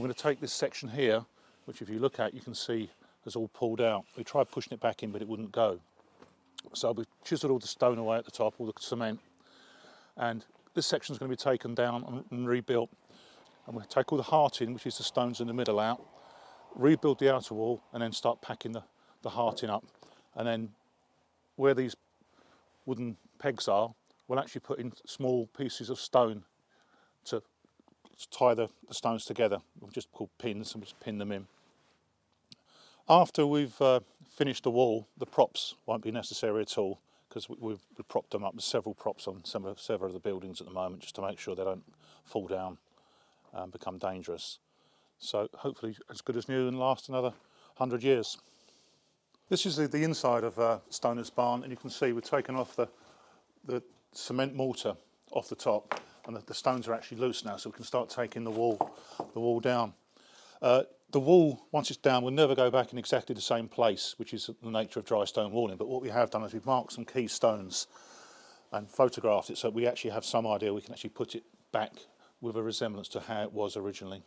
I'm going to take this section here, which if you look at, you can see has all pulled out. We tried pushing it back in, but it wouldn't go. So we chiseled all the stone away at the top, all the cement, and this section is going to be taken down and rebuilt. And we'll take all the hearting, which is the stones in the middle, out, rebuild the outer wall, and then start packing the hearting up. And then where these wooden pegs are, we'll actually put in small pieces of stone to tie the stones together. We'll just call pins, and we'll just pin them in. After we've finished the wall, the props won't be necessary at all, because we've propped them up. There's several props on several of the buildings at the moment, just to make sure they don't fall down and become dangerous. So hopefully as good as new and last another 100 years. This is the inside of Stoner's barn, and you can see we've taken off the cement mortar off the top, and the stones are actually loose now, so we can start taking the wall down. The wall, once it's down, will never go back in exactly the same place, which is the nature of dry stone walling. But what we have done is we've marked some key stones and photographed it, so we actually have some idea we can actually put it back with a resemblance to how it was originally.